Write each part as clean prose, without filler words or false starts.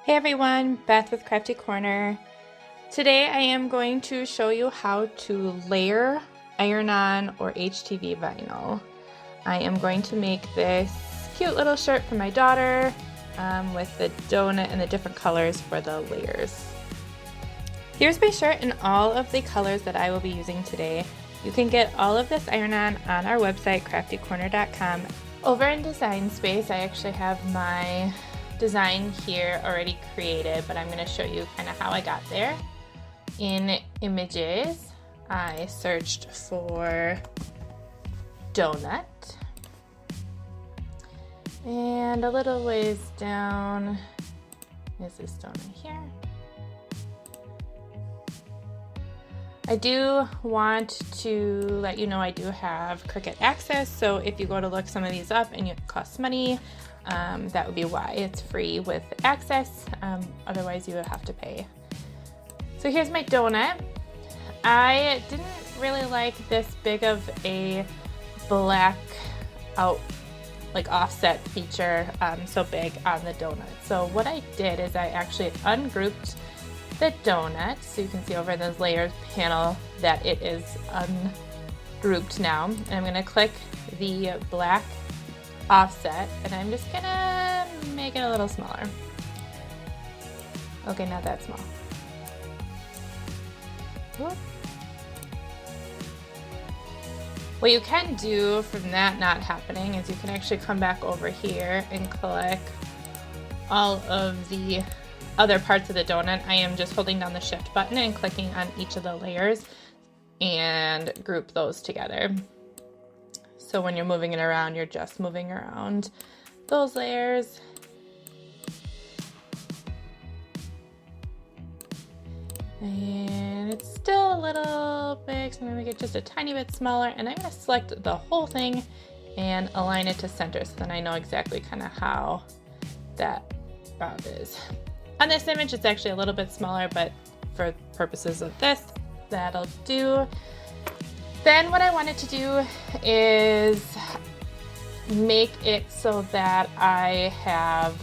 Hey everyone, Beth with Crafty Corner. Today I am going to show you how to layer iron-on or HTV vinyl. I am going to make this cute little shirt for my daughter with the donut and the different colors for the layers. Here's my shirt in all of the colors that I will be using today. You can get all of this iron-on our website, Craft-e-Corner.com. Over in Design Space, I actually have my design here already created, but I'm going to show you kind of how I got there. In Images, I searched for donut, and a little ways down is this donut here. I do want to let you know I do have Cricut access, so if you go to look some of these up and it costs money, that would be why. It's free with access, otherwise you would have to pay. So here's my donut. I didn't really like this big of a black offset feature so big on the donut. So what I did is I actually ungrouped the donut, so you can see over in this layers panel that it is ungrouped now. And I'm going to click the black offset, and I'm just gonna make it a little smaller. Okay, not that small. Whoop. What you can do from that not happening is you can actually come back over here and click all of the other parts of the donut. I am just holding down the shift button and clicking on each of the layers and group those together. So when you're moving it around, you're just moving around those layers. And it's still a little big, so I'm gonna make it just a tiny bit smaller, and I'm gonna select the whole thing and align it to center so then I know exactly kind of how that round is. On this image, it's actually a little bit smaller, but for purposes of this, that'll do. Then what I wanted to do is make it so that I have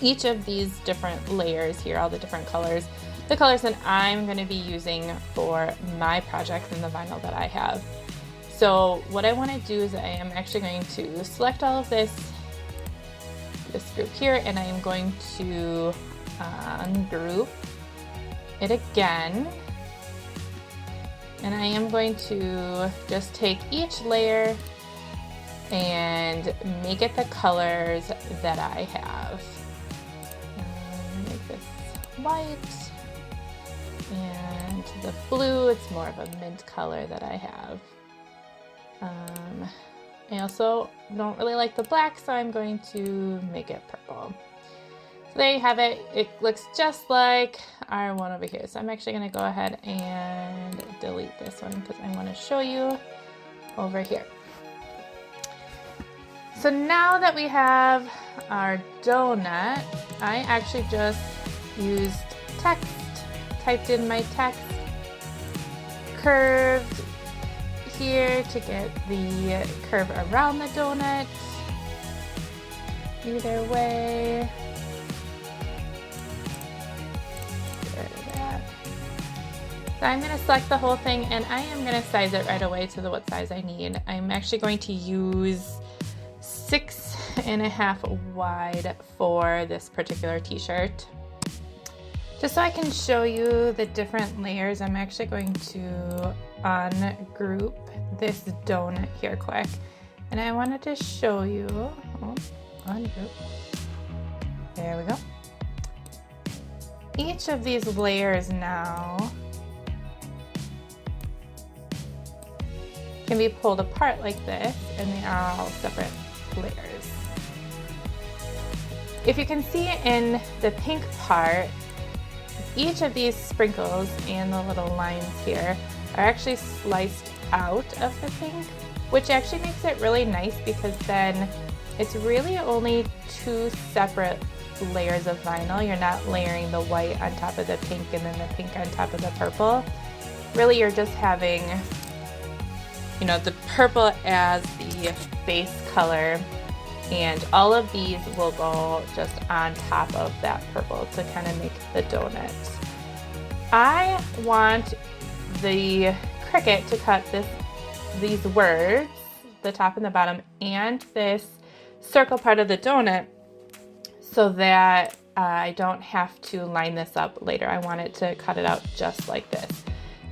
each of these different layers here, all the different colors, the colors that I'm going to be using for my project and the vinyl that I have. So what I want to do is I am actually going to select all of this group here, and I am going to ungroup it again. And I am going to just take each layer and make it the colors that I have. Make this white, and the blue, it's more of a mint color that I have. I also don't really like the black, so I'm going to make it purple. So there you have it. It looks just like our one over here. So I'm actually going to go ahead and delete this one because I want to show you over here. So now that we have our donut, I actually just used text, typed in my text, curved here to get the curve around the donut. Either way. So I'm going to select the whole thing, and I am going to size it right away to what size I need. I'm actually going to use 6.5 wide for this particular t-shirt. Just so I can show you the different layers, I'm actually going to ungroup this donut here quick. And I wanted to show you, ungroup. There we go. Each of these layers now can be pulled apart like this, and they are all separate layers. If you can see in the pink part, each of these sprinkles and the little lines here are actually sliced out of the pink, which actually makes it really nice because then it's really only two separate layers of vinyl. You're not layering the white on top of the pink and then the pink on top of the purple. Really, you're just having the purple as the base color And all of these will go just on top of that purple to kind of make the donut. I want the Cricut to cut these words, the top and the bottom, and this circle part of the donut so that I don't have to line this up later. I want it to cut it out just like this.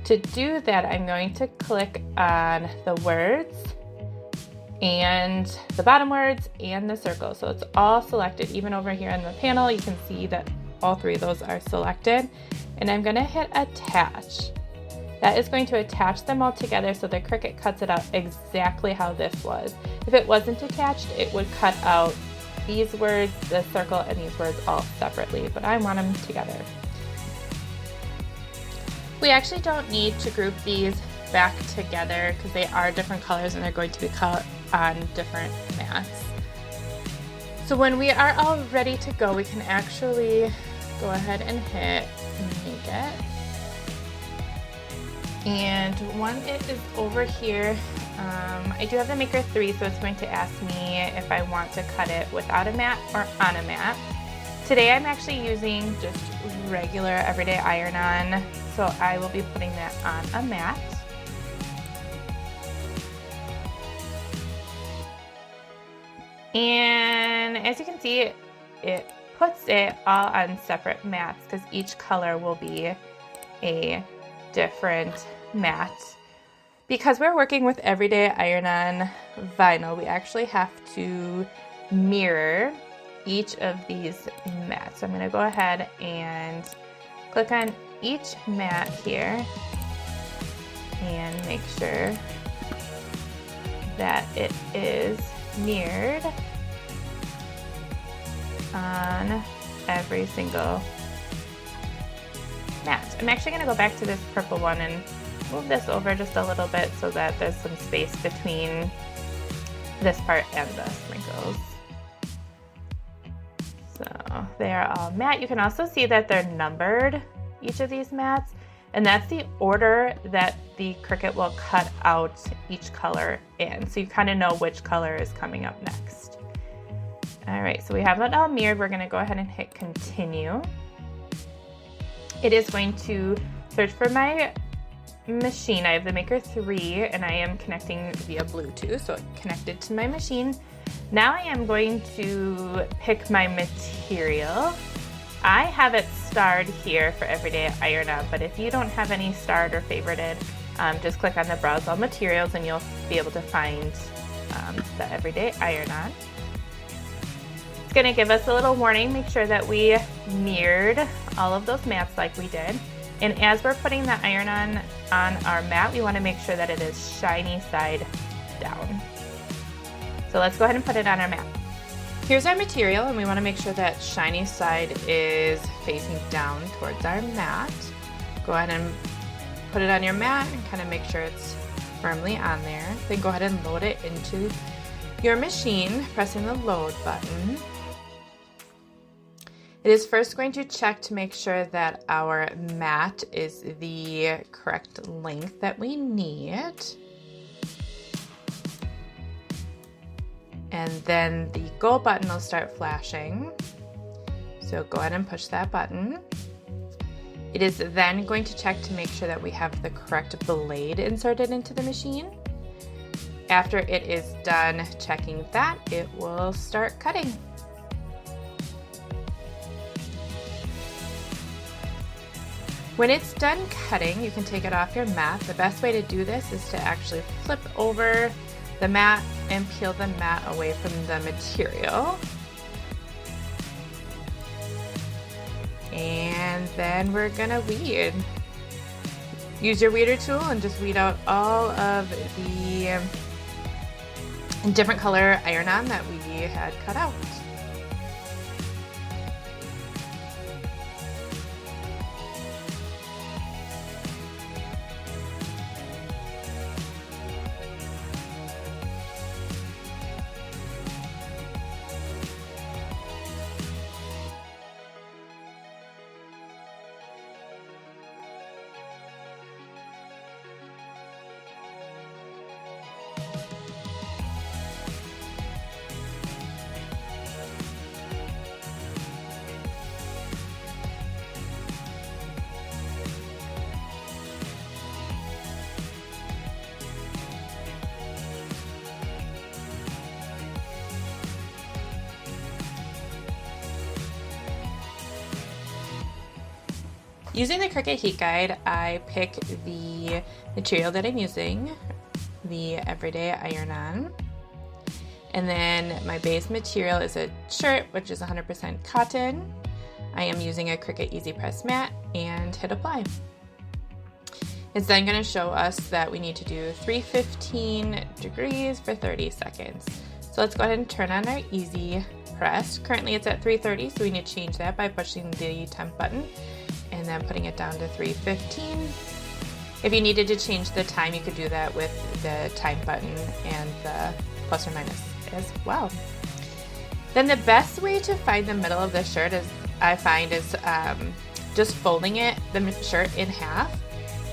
To do that, I'm going to click on the words and the bottom words and the circle. So it's all selected. Even over here on the panel, you can see that all three of those are selected. And I'm gonna hit attach. That is going to attach them all together so the Cricut cuts it out exactly how this was. If it wasn't attached, it would cut out these words, the circle, and these words all separately, but I want them together. We actually don't need to group these back together because they are different colors and they're going to be cut on different mats. So when we are all ready to go, we can actually go ahead and hit make it. And when it is over here, I do have the Maker 3, so it's going to ask me if I want to cut it without a mat or on a mat. Today I'm actually using just regular everyday iron-on, so I will be putting that on a mat. And as you can see, it puts it all on separate mats because each color will be a different mat. Because we're working with everyday iron-on vinyl, we actually have to mirror each of these mats. So I'm going to go ahead and click on each mat here and make sure that it is mirrored on every single mat. I'm actually going to go back to this purple one and move this over just a little bit so that there's some space between this part and the sprinkles. So they are all matte. You can also see that they're numbered, each of these mats, and that's the order that the Cricut will cut out each color in. So you kind of know which color is coming up next. All right, so we have it all mirrored. We're gonna go ahead and hit continue. It is going to search for my machine. I have the Maker 3 and I am connecting via Bluetooth, so it connected to my machine. Now I am going to pick my material. I have it starred here for everyday iron-on, but if you don't have any starred or favorited, just click on the browse all materials and you'll be able to find the everyday iron-on. It's going to give us a little warning. Make sure that we mirrored all of those mats like we did. And as we're putting the iron-on our mat, we want to make sure that it is shiny side down. So let's go ahead and put it on our mat. Here's our material, and we want to make sure that shiny side is facing down towards our mat. Go ahead and put it on your mat and kind of make sure it's firmly on there. Then go ahead and load it into your machine, pressing the load button. It is first going to check to make sure that our mat is the correct length that we need. And then the go button will start flashing. So go ahead and push that button. It is then going to check to make sure that we have the correct blade inserted into the machine. After it is done checking that, it will start cutting. When it's done cutting, you can take it off your mat. The best way to do this is to actually flip over the mat and peel the mat away from the material. And then we're gonna weed. Use your weeder tool and just weed out all of the different color iron-on that we had cut out. Using the Cricut heat guide, I pick the material that I'm using, the Everyday Iron-On. And then my base material is a shirt, which is 100% cotton. I am using a Cricut Easy Press mat and hit apply. It's then going to show us that we need to do 315 degrees for 30 seconds. So let's go ahead and turn on our Easy Press. Currently it's at 330, so we need to change that by pushing the temp button and then putting it down to 315. If you needed to change the time, you could do that with the time button and the plus or minus as well. Then the best way to find the middle of the shirt is just folding the shirt in half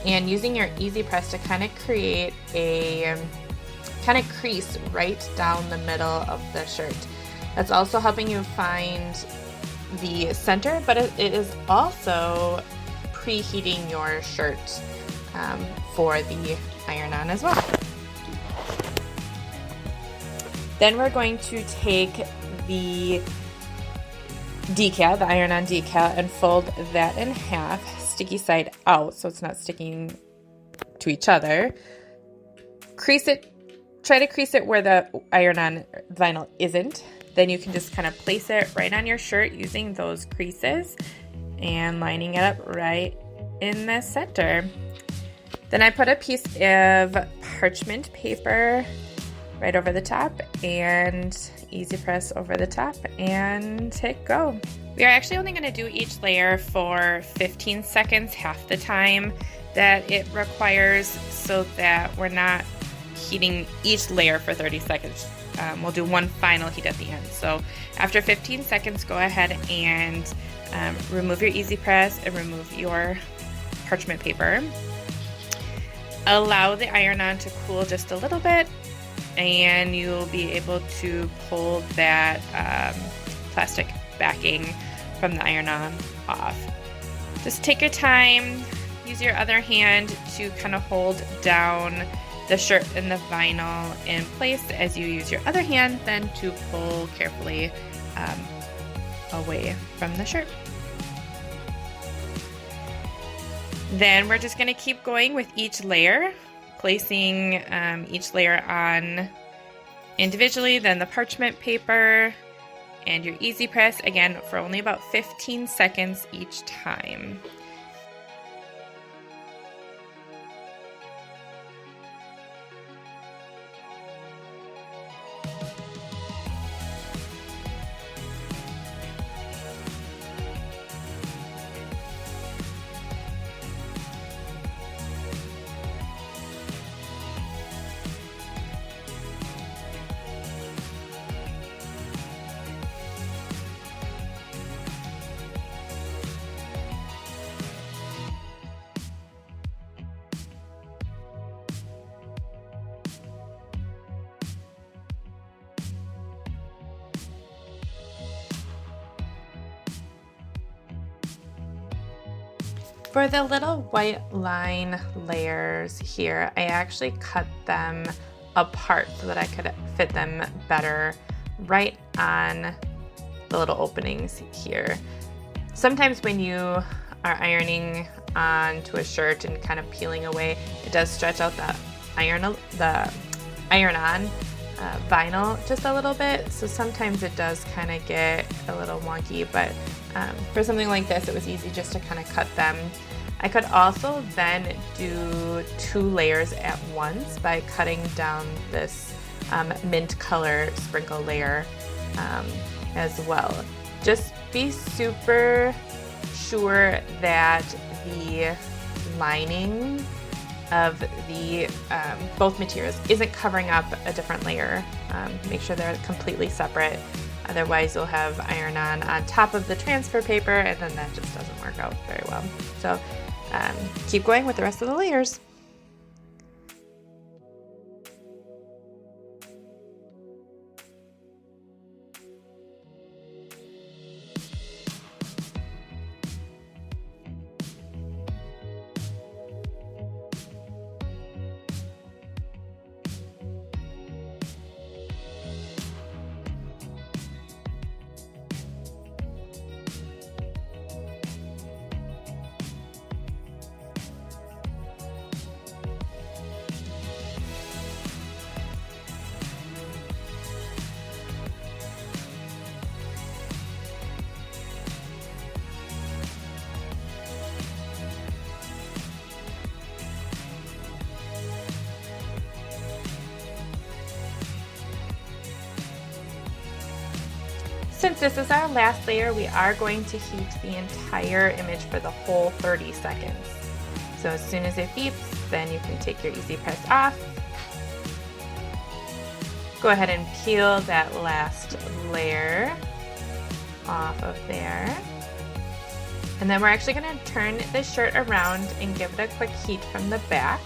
and using your Easy Press to kind of create a kind of crease right down the middle of the shirt. That's also helping you find the center, but it is also preheating your shirt for the iron-on as well. Then we're going to take the decal, the iron-on decal, and fold that in half, sticky side out so it's not sticking to each other. Crease it, try to crease it where the iron-on vinyl isn't. Then you can just kind of place it right on your shirt using those creases and lining it up right in the center. Then I put a piece of parchment paper right over the top and Easy Press over the top and hit go. We are actually only going to do each layer for 15 seconds, half the time that it requires, so that we're not heating each layer for 30 seconds. We'll do one final heat at the end. So after 15 seconds, go ahead and remove your Easy Press and remove your parchment paper. Allow the iron-on to cool just a little bit, and you'll be able to pull that plastic backing from the iron-on off. Just take your time, use your other hand to kind of hold down the shirt and the vinyl in place as you use your other hand then to pull carefully away from the shirt. Then we're just going to keep going with each layer, placing each layer on individually, then the parchment paper and your Easy Press, again for only about 15 seconds each time. For the little white line layers here, I actually cut them apart so that I could fit them better right on the little openings here. Sometimes when you are ironing onto a shirt and kind of peeling away, it does stretch out the iron-on vinyl just a little bit, so sometimes it does kind of get a little wonky, but for something like this, it was easy just to kind of cut them. I could also then do 2 layers at once by cutting down this mint color sprinkle layer as well. Just be super sure that the lining of the both materials isn't covering up a different layer. Make sure they're completely separate. Otherwise you'll have iron-on top of the transfer paper, and then that just doesn't work out very well. So keep going with the rest of the layers. Since this is our last layer, we are going to heat the entire image for the whole 30 seconds. So as soon as it beeps, then you can take your easy press off. Go ahead and peel that last layer off of there. And then we're actually going to turn the shirt around and give it a quick heat from the back.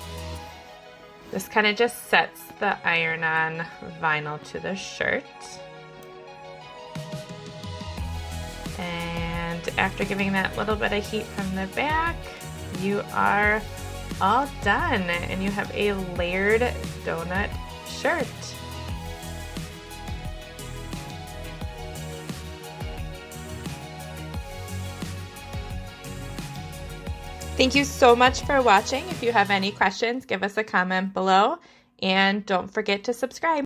This kind of just sets the iron-on vinyl to the shirt. And after giving that little bit of heat from the back, you are all done and you have a layered donut shirt. Thank you so much for watching. If you have any questions, give us a comment below and don't forget to subscribe.